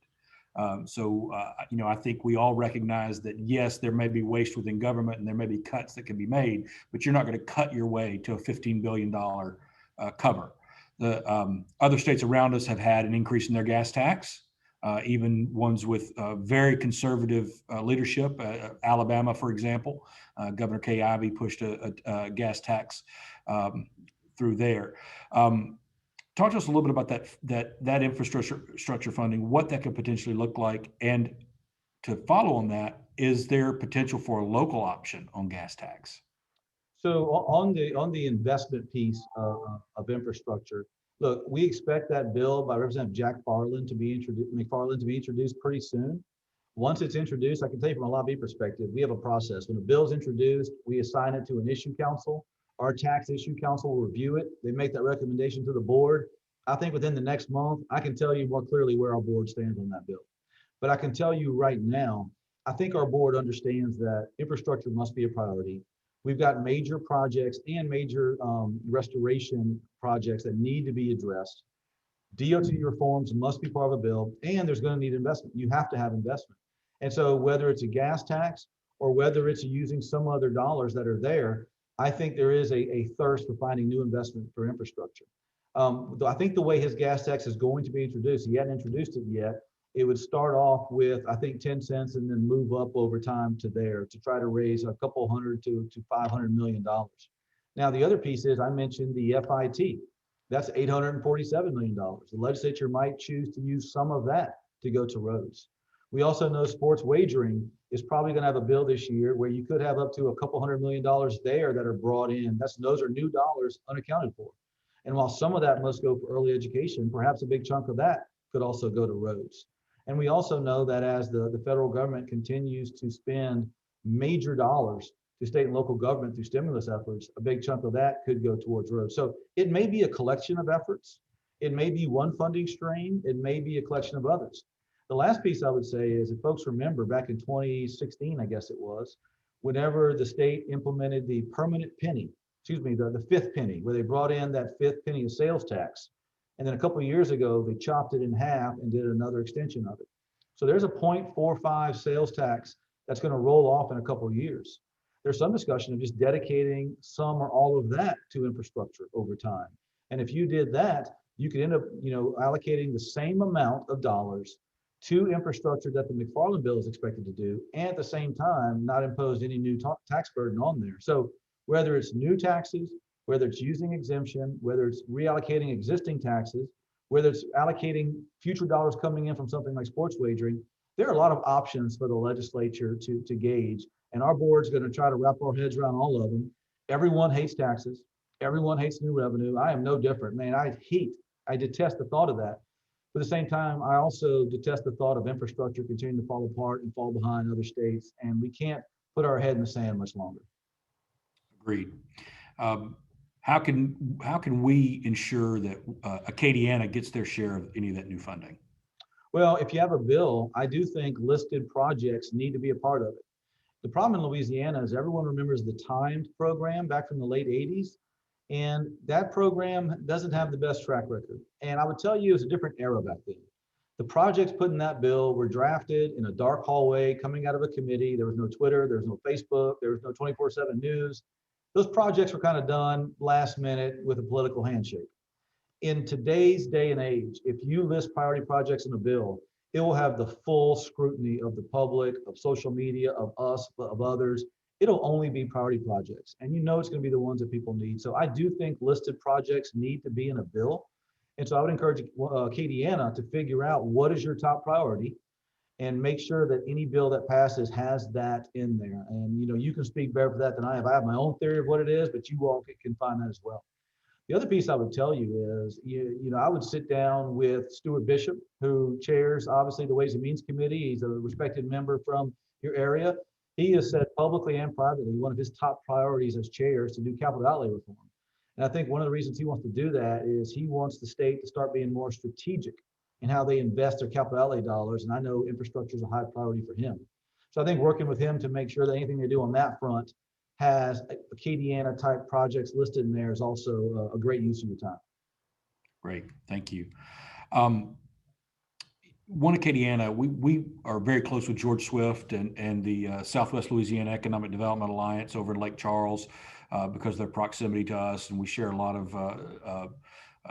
I think we all recognize that, yes, there may be waste within government and there may be cuts that can be made, but you're not going to cut your way to a $15 billion cover. The other states around us have had an increase in their gas tax, even ones with very conservative leadership. Alabama, for example, Governor Kay Ivey pushed a gas tax through there. Talk to us a little bit about that infrastructure funding, what that could potentially look like, and to follow on that, is there potential for a local option on gas tax? So on the investment piece of infrastructure, look, we expect that bill by Representative Jack McFarland to be introduced pretty soon. Once it's introduced, I can tell you from a LABI perspective, we have a process. When a bill is introduced, we assign it to an issue council. Our tax issue council will review it. They make that recommendation to the board. I think within the next month, I can tell you more clearly where our board stands on that bill. But I can tell you right now, I think our board understands that infrastructure must be a priority. We've got major projects and major restoration projects that need to be addressed. DOT reforms must be part of a bill, and there's going to need investment. You have to have investment. And so whether it's a gas tax or whether it's using some other dollars that are there, I think there is a thirst for finding new investment for infrastructure. I think the way his gas tax is going to be introduced, he hadn't introduced it yet, it would start off with, I think, 10 cents and then move up over time to there to try to raise a couple hundred to $500 million. Now, the other piece is I mentioned the FIT. That's $847 million. The legislature might choose to use some of that to go to roads. We also know sports wagering is probably going to have a bill this year where you could have up to a couple $100 million there that are brought in. Those are new dollars unaccounted for. And while some of that must go for early education, perhaps a big chunk of that could also go to roads. And we also know that as the federal government continues to spend major dollars to state and local government through stimulus efforts, a big chunk of that could go towards roads. So it may be a collection of efforts. It may be one funding stream. It may be a collection of others. The last piece I would say is, if folks remember back in 2016, I guess it was, whenever the state implemented the permanent penny, the fifth penny, where they brought in that fifth penny of sales tax. And then a couple of years ago, they chopped it in half and did another extension of it. So there's a 0.45 sales tax that's going to roll off in a couple of years. There's some discussion of just dedicating some or all of that to infrastructure over time. And if you did that, you could end up, allocating the same amount of dollars to infrastructure that the McFarland bill is expected to do, and at the same time, not impose any new tax burden on there. So whether it's new taxes, whether it's using exemption, whether it's reallocating existing taxes, whether it's allocating future dollars coming in from something like sports wagering, there are a lot of options for the legislature to gauge. And our board's going to try to wrap our heads around all of them. Everyone hates taxes. Everyone hates new revenue. I am no different, man. I detest the thought of that. But at the same time, I also detest the thought of infrastructure continuing to fall apart and fall behind other states. And we can't put our head in the sand much longer. Agreed. How can we ensure that Acadiana gets their share of any of that new funding? Well, if you have a bill, I do think listed projects need to be a part of it. The problem in Louisiana is everyone remembers the timed program back from the late 80s. And that program doesn't have the best track record. And I would tell you it's a different era back then. The projects put in that bill were drafted in a dark hallway coming out of a committee. There was no Twitter, there was no Facebook, there was no 24/7 news. those projects were kind of done last minute with a political handshake. In today's day and age, if you list priority projects in a bill, it will have the full scrutiny of the public, of social media, of us, of others. It'll only be priority projects. And you know it's going to be the ones that people need. So I do think listed projects need to be in a bill. And so I would encourage Acadiana to figure out what is your top priority and make sure that any bill that passes has that in there. And you can speak better for that than I have. I have my own theory of what it is, but you all can find that as well. The other piece I would tell you is, I would sit down with Stuart Bishop, who chairs, obviously, the Ways and Means Committee. He's a respected member from your area. He has said publicly and privately, one of his top priorities as chair is to do capital outlay reform. And I think one of the reasons he wants to do that is he wants the state to start being more strategic in how they invest their capital outlay dollars. And I know infrastructure is a high priority for him. So I think working with him to make sure that anything they do on that front has Acadiana type projects listed in there is also a great use of your time. Great, thank you. One Acadiana, we are very close with George Swift and the Southwest Louisiana Economic Development Alliance over in Lake Charles because of their proximity to us, and we share a lot of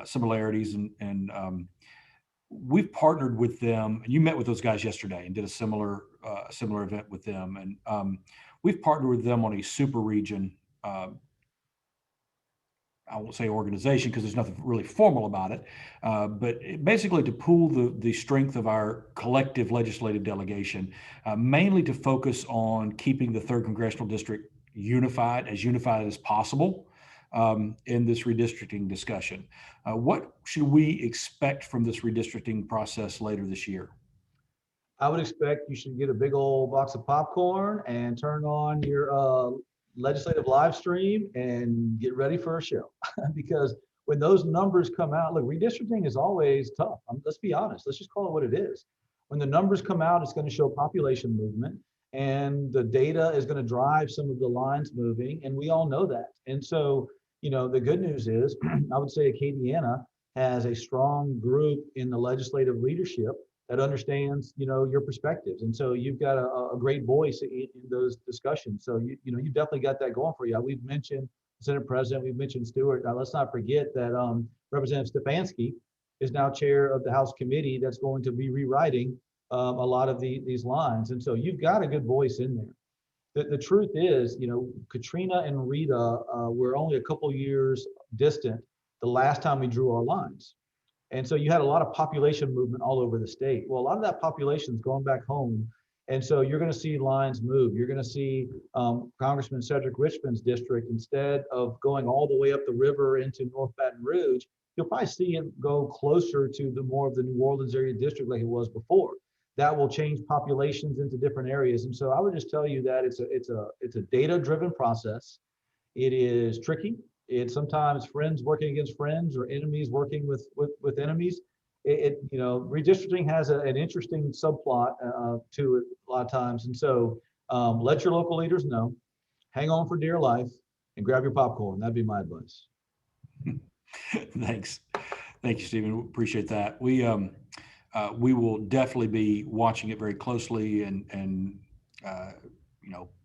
similarities. And we've partnered with them. And you met with those guys yesterday and did a similar event with them. And we've partnered with them on a super region. I won't say organization because there's nothing really formal about it, but basically to pool the strength of our collective legislative delegation, mainly to focus on keeping the 3rd Congressional District unified as possible in this redistricting discussion. What should we expect from this redistricting process later this year? I would expect you should get a big old box of popcorn and turn on your legislative live stream and get ready for a show. Because when those numbers come out, look, redistricting is always tough. Let's be honest. Let's just call it what it is. When the numbers come out, it's going to show population movement, and the data is going to drive some of the lines moving, and we all know that. And so, the good news is, I would say Acadiana has a strong group in the legislative leadership that understands, your perspectives. And so you've got a great voice in those discussions. So, you've definitely got that going for you. We've mentioned Senate President, we've mentioned Stewart. Now, let's not forget that Representative Stefanski is now chair of the House committee that's going to be rewriting a lot of these lines. And so you've got a good voice in there. The truth is, Katrina and Rita were only a couple years distant the last time we drew our lines. And so you had a lot of population movement all over the state. Well, a lot of that population is going back home. And so you're going to see lines move. You're going to see Congressman Cedric Richmond's district, instead of going all the way up the river into North Baton Rouge, you'll probably see it go closer to the more of the New Orleans area district like it was before. That will change populations into different areas. And so I would just tell you that it's a data-driven process. It is tricky. It's sometimes friends working against friends or enemies working with enemies. Redistricting has an interesting subplot to it a lot of times. And so let your local leaders know, hang on for dear life, and grab your popcorn. That'd be my advice. Thanks. Thank you, Stephen. Appreciate that. We will definitely be watching it very closely and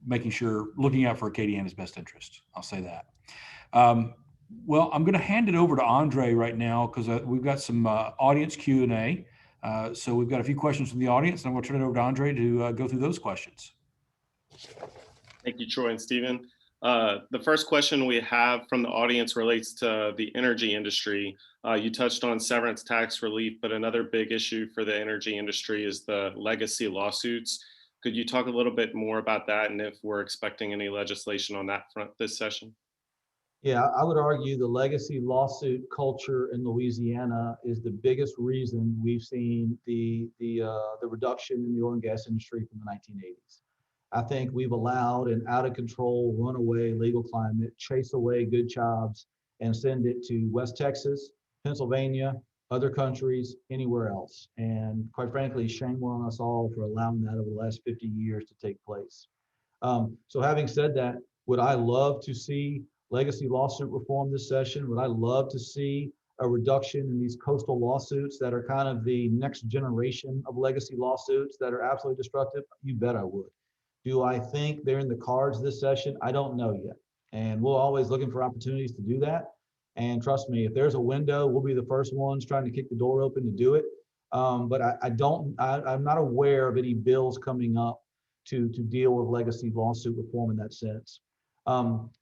making sure, looking out for Acadiana's best interest. I'll say that. Well, I'm going to hand it over to Andre right now because we've got some audience Q&A. So we've got a few questions from the audience, and I'm going to turn it over to Andre to go through those questions. Thank you, Troy and Stephen. The first question we have from the audience relates to the energy industry. You touched on severance tax relief, but another big issue for the energy industry is the legacy lawsuits. Could you talk a little bit more about that and if we're expecting any legislation on that front this session? Yeah, I would argue the legacy lawsuit culture in Louisiana is the biggest reason we've seen the reduction in the oil and gas industry from the 1980s. I think we've allowed an out of control, runaway legal climate, chase away good jobs, and send it to West Texas, Pennsylvania, other countries, anywhere else. And quite frankly, shame on us all for allowing that over the last 50 years to take place. So having said that, would I love to see legacy lawsuit reform this session? Would I love to see a reduction in these coastal lawsuits that are kind of the next generation of legacy lawsuits that are absolutely destructive? You bet I would. Do I think they're in the cards this session? I don't know yet. And we're always looking for opportunities to do that. And trust me, if there's a window, we'll be the first ones trying to kick the door open to do it. But I'm not aware of any bills coming up to deal with legacy lawsuit reform in that sense.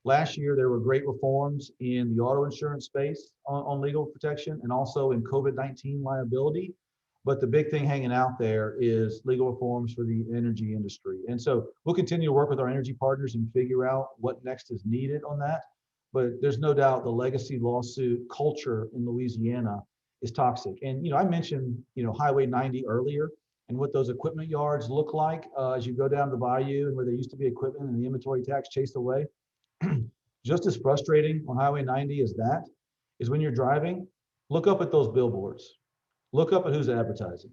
Last year, there were great reforms in the auto insurance space on legal protection and also in COVID-19 liability. But the big thing hanging out there is legal reforms for the energy industry. And so we'll continue to work with our energy partners and figure out what next is needed on that. But there's no doubt the legacy lawsuit culture in Louisiana is toxic. And, I mentioned, Highway 90 earlier and what those equipment yards look like as you go down the bayou and where there used to be equipment and the inventory tax chased away. Just as frustrating on Highway 90 as that is when you're driving, look up at those billboards. Look up at who's advertising.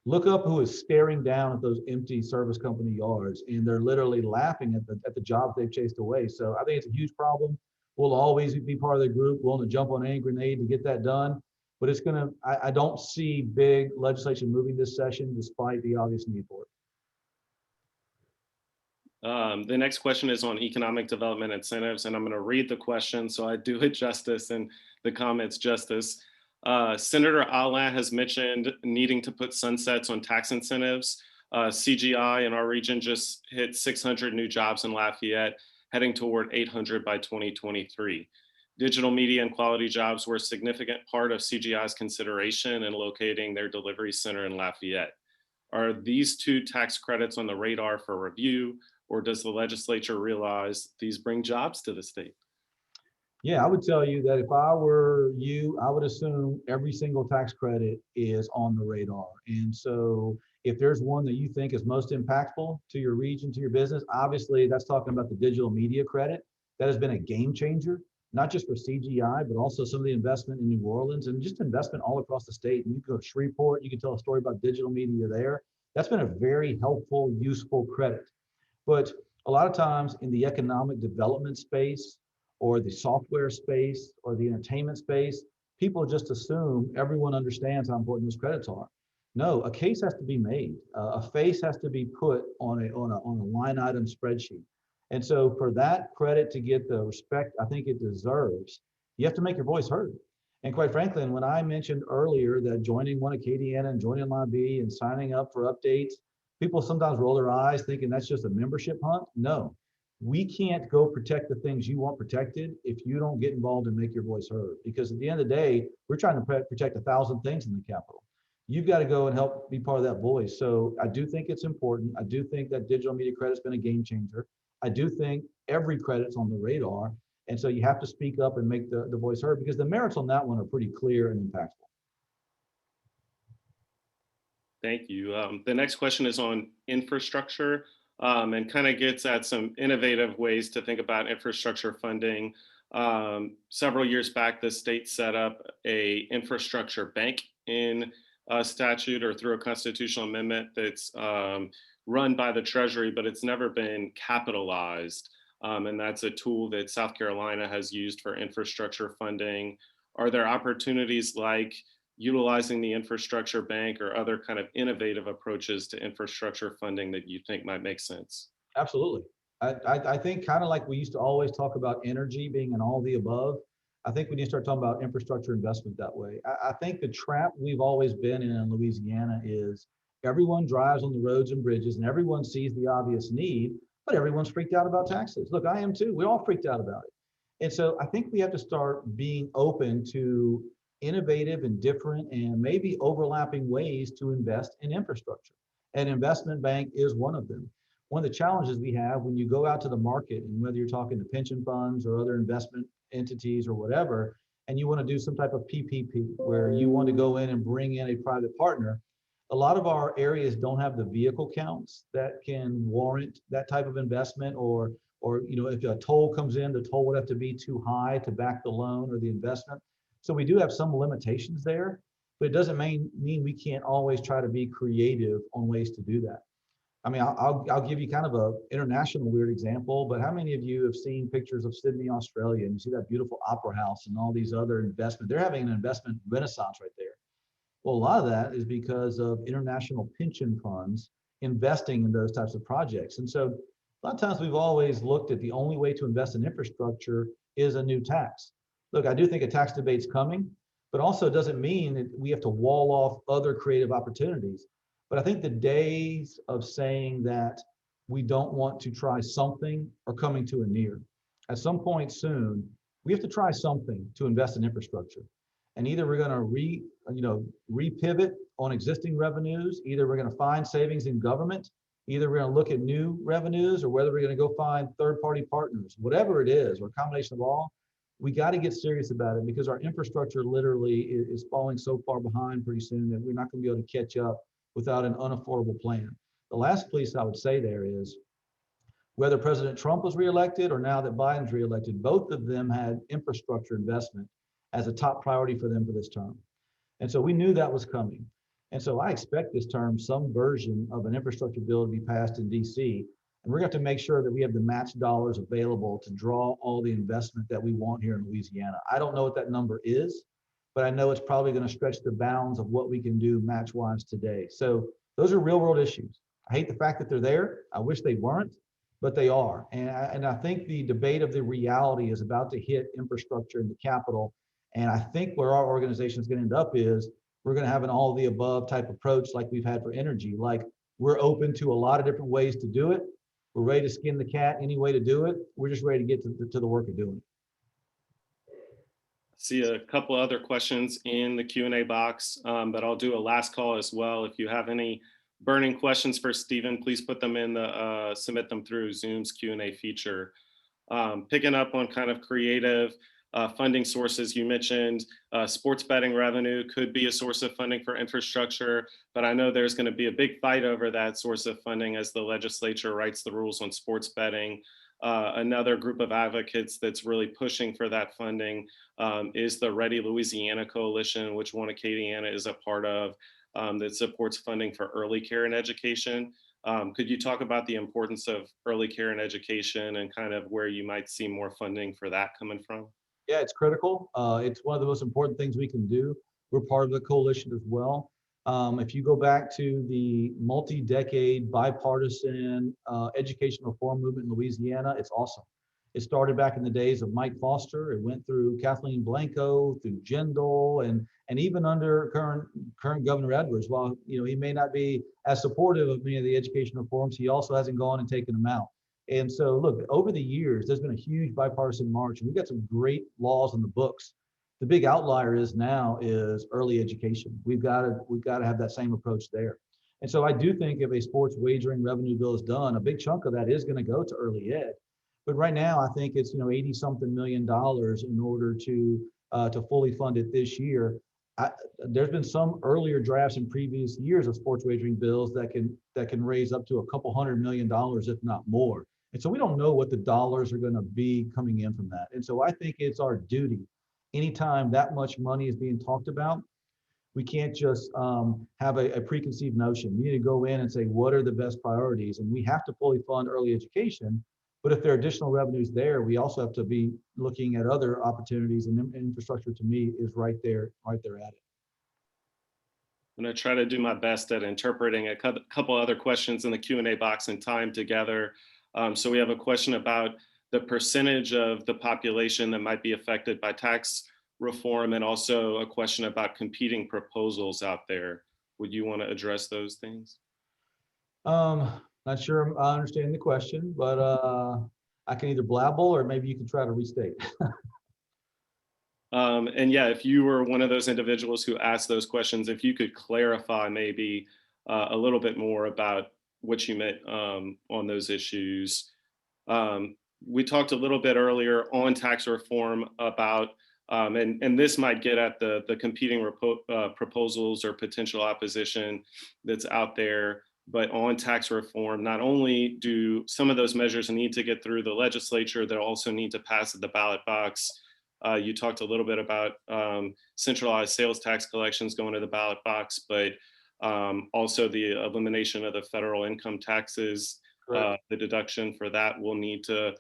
Look up who is staring down at those empty service company yards, and they're literally laughing at the jobs they've chased away. So I think it's a huge problem. We'll always be part of the group, willing to jump on any grenade to get that done. But I don't see big legislation moving this session despite the obvious need for it. The next question is on economic development incentives, and I'm going to read the question so I do it justice and the comments justice. Senator Allen has mentioned needing to put sunsets on tax incentives. CGI in our region just hit 600 new jobs in Lafayette, heading toward 800 by 2023. Digital media and quality jobs were a significant part of CGI's consideration in locating their delivery center in Lafayette. Are these two tax credits on the radar for review, or does the legislature realize these bring jobs to the state? Yeah, I would tell you that if I were you, I would assume every single tax credit is on the radar. And so if there's one that you think is most impactful to your region, to your business, obviously that's talking about the digital media credit. That has been a game changer, not just for CGI, but also some of the investment in New Orleans and just investment all across the state. And you go to Shreveport, you can tell a story about digital media there. That's been a very helpful, useful credit. But a lot of times in the economic development space, or the software space, or the entertainment space, people just assume everyone understands how important those credits are. No, a case has to be made. A face has to be put on a line item spreadsheet. And so for that credit to get the respect I think it deserves, you have to make your voice heard. And quite frankly, and when I mentioned earlier that joining One Acadiana and joining LABI and signing up for updates, people sometimes roll their eyes thinking that's just a membership hunt. No, we can't go protect the things you want protected if you don't get involved and make your voice heard. Because at the end of the day, we're trying to protect 1,000 things in the Capitol. You've got to go and help be part of that voice. So I do think it's important. I do think that digital media credit's been a game changer. I do think every credit's on the radar. And so you have to speak up and make the voice heard, because the merits on that one are pretty clear and impactful. Thank you. The next question is on infrastructure. And kind of gets at some innovative ways to think about infrastructure funding. Several years back, the state set up a infrastructure bank in a statute or through a constitutional amendment that's run by the Treasury, but it's never been capitalized. And that's a tool that South Carolina has used for infrastructure funding. Are there opportunities like utilizing the infrastructure bank or other kind of innovative approaches to infrastructure funding that you think might make sense? Absolutely. I think kind of like we used to always talk about energy being an all the above, I think we need to start talking about infrastructure investment that way. I think the trap we've always been in Louisiana is everyone drives on the roads and bridges and everyone sees the obvious need, but everyone's freaked out about taxes. Look, I am too. We're all freaked out about it. And so I think we have to start being open to innovative and different and maybe overlapping ways to invest in infrastructure. An investment bank is one of them. One of the challenges we have when you go out to the market, and whether you're talking to pension funds or other investment entities or whatever, and you want to do some type of PPP where you want to go in and bring in a private partner, a lot of our areas don't have the vehicle counts that can warrant that type of investment, or if a toll comes in, the toll would have to be too high to back the loan or the investment. So we do have some limitations there, but it doesn't mean we can't always try to be creative on ways to do that. I mean, I'll give you kind of a international weird example, but how many of you have seen pictures of Sydney, Australia, and you see that beautiful opera house and all these other investments? They're having an investment renaissance right there. Well, a lot of that is because of international pension funds investing in those types of projects. And so A lot of times we've always looked at the only way to invest in infrastructure is a new tax. Look, I do think a tax debate's coming, but also it doesn't mean that we have to wall off other creative opportunities. But I think the days of saying that we don't want to try something are coming to a near. At some point soon, we have to try something to invest in infrastructure. And either we're going to repivot on existing revenues, either we're going to find savings in government, either we're going to look at new revenues, or whether we're going to go find third-party partners, whatever it is, or a combination of all. We got to get serious about it because our infrastructure literally is falling so far behind pretty soon that we're not going to be able to catch up without an unaffordable plan. The last piece I would say there is whether President Trump was reelected or now that Biden's reelected, both of them had infrastructure investment as a top priority for them for this term. And so we knew that was coming. And so I expect this term some version of an infrastructure bill to be passed in DC. And we're going to have to make sure that we have the match dollars available to draw all the investment that we want here in Louisiana. I don't know what that number is, but I know it's probably going to stretch the bounds of what we can do match wise today. So those are real world issues. I hate the fact that they're there. I wish they weren't, but they are. And I think the debate of the reality is about to hit infrastructure in the Capitol. And I think where our organization is going to end up is we're going to have an all of the above type approach like we've had for energy. Like we're open to a lot of different ways to do it. We're ready to skin the cat any way to do it. We're just ready to get to the work of doing it. See a couple other questions in the Q&A box, but I'll do a last call as well. If you have any burning questions for Stephen, please put them in the, submit them through Zoom's Q&A feature. Picking up on kind of creative funding sources, you mentioned sports betting revenue could be a source of funding for infrastructure, but I know there's going to be a big fight over that source of funding as the legislature writes the rules on sports betting. Another group of advocates that's really pushing for that funding is the Ready Louisiana Coalition, which One Acadiana is a part of, that supports funding for early care and education. Could you talk about the importance of early care and education and kind of where you might see more funding for that coming from? Yeah, it's critical. It's one of the most important things we can do. We're part of the coalition as well. If you go back to the multi-decade bipartisan education reform movement in Louisiana, it's awesome. It started back in the days of Mike Foster. It went through Kathleen Blanco, through Jindal, and even under current Governor Edwards. While he may not be as supportive of many of the education reforms, he also hasn't gone and taken them out. And so, look, over the years, there's been a huge bipartisan march, and we've got some great laws in the books. The big outlier is early education. We've got to have that same approach there. And so I do think if a sports wagering revenue bill is done, a big chunk of that is going to go to early ed. But right now, I think it's 80 something $million in order to fully fund it this year. There's been some earlier drafts in previous years of sports wagering bills that can raise up to a couple $100 million, if not more. And so we don't know what the dollars are going to be coming in from that. And so I think it's our duty, anytime that much money is being talked about, we can't just have a preconceived notion. We need to go in and say, what are the best priorities? And we have to fully fund early education. But if there are additional revenues there, we also have to be looking at other opportunities, and infrastructure to me is right there at it. I'm going to try to do my best at interpreting a couple other questions in the Q&A box and time together. So we have a question about the percentage of the population that might be affected by tax reform, and also a question about competing proposals out there. Would you want to address those things? Not sure I understand the question, but I can either blabble or maybe you can try to restate. And yeah, if you were one of those individuals who asked those questions, if you could clarify maybe a little bit more about what you meant on those issues. We talked a little bit earlier on tax reform about, and this might get at the competing proposals or potential opposition that's out there. But on tax reform, not only do some of those measures need to get through the legislature, they also need to pass at the ballot box. You talked a little bit about centralized sales tax collections going to the ballot box, but also the elimination of the federal income taxes. The deduction for that will need to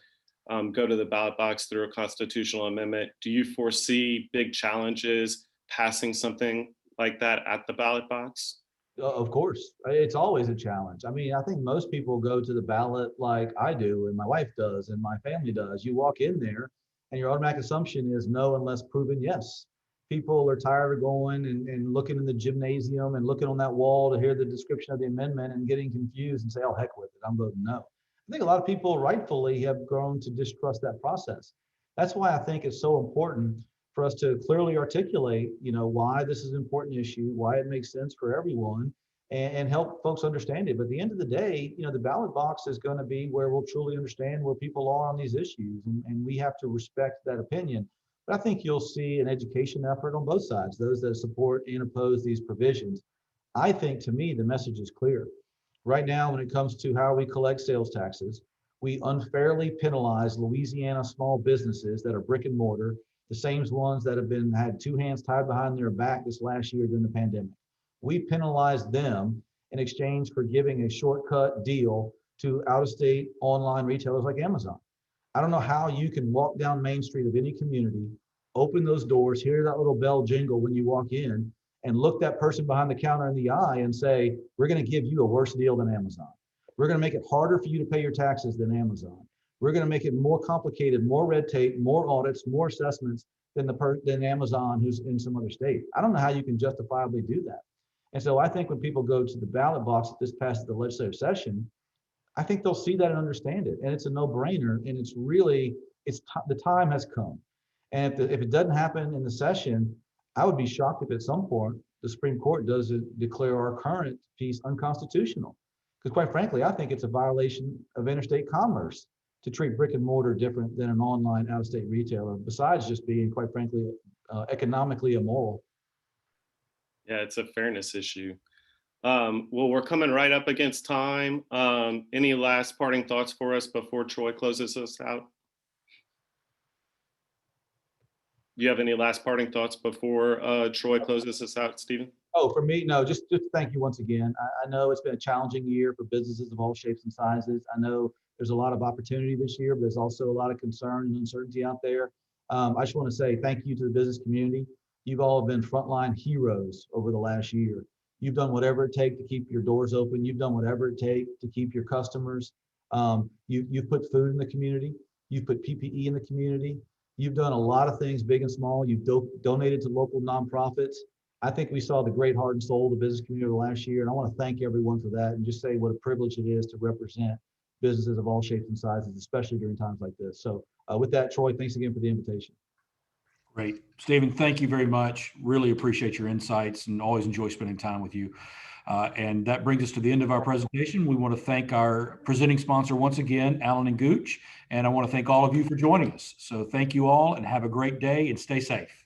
go to the ballot box through a constitutional amendment. Do you foresee big challenges passing something like that at the ballot box? Of course, it's always a challenge. I mean, I think most people go to the ballot like I do, and my wife does, and my family does. You walk in there, and your automatic assumption is no unless proven yes. People are tired of going and looking in the gymnasium and looking on that wall to hear the description of the amendment and getting confused and say, oh, heck with it, I'm voting no. I think a lot of people rightfully have grown to distrust that process. That's why I think it's so important for us to clearly articulate, why this is an important issue, why it makes sense for everyone, and help folks understand it. But at the end of the day, the ballot box is going to be where we'll truly understand where people are on these issues, and we have to respect that opinion. But I think you'll see an education effort on both sides, those that support and oppose these provisions. I think, to me, the message is clear. Right now, when it comes to how we collect sales taxes, we unfairly penalize Louisiana small businesses that are brick and mortar, the same ones that have had two hands tied behind their back this last year during the pandemic. We penalize them in exchange for giving a shortcut deal to out-of-state online retailers like Amazon. I don't know how you can walk down Main Street of any community, open those doors, hear that little bell jingle when you walk in, and look that person behind the counter in the eye and say, we're going to give you a worse deal than Amazon. We're going to make it harder for you to pay your taxes than Amazon. We're going to make it more complicated, more red tape, more audits, more assessments than Amazon who's in some other state. I don't know how you can justifiably do that. And so I think when people go to the ballot box that this passes the legislative session, I think they'll see that and understand it. And it's a no-brainer. And it's really, the time has come. And if it doesn't happen in the session, I would be shocked if at some point the Supreme Court doesn't declare our current piece unconstitutional. Because quite frankly, I think it's a violation of interstate commerce to treat brick and mortar different than an online out-of-state retailer, besides just being, quite frankly, economically immoral. Yeah, it's a fairness issue. Well, we're coming right up against time. Any last parting thoughts for us before Troy closes us out? Do you have any last parting thoughts before Troy closes us out, Stephen? Oh, for me, no, just thank you once again. I know it's been a challenging year for businesses of all shapes and sizes. I know there's a lot of opportunity this year, but there's also a lot of concern and uncertainty out there. I just want to say thank you to the business community. You've all been frontline heroes over the last year. You've done whatever it takes to keep your doors open. You've done whatever it takes to keep your customers. You've put food in the community. You've put PPE in the community. You've done a lot of things, big and small. You've donated to local nonprofits. I think we saw the great heart and soul of the business community last year, and I want to thank everyone for that and just say what a privilege it is to represent businesses of all shapes and sizes, especially during times like this. So with that, Troy, thanks again for the invitation. Great. Stephen, thank you very much. Really appreciate your insights and always enjoy spending time with you. And that brings us to the end of our presentation. We want to thank our presenting sponsor once again, Allen & Gooch, and I want to thank all of you for joining us. So thank you all and have a great day and stay safe.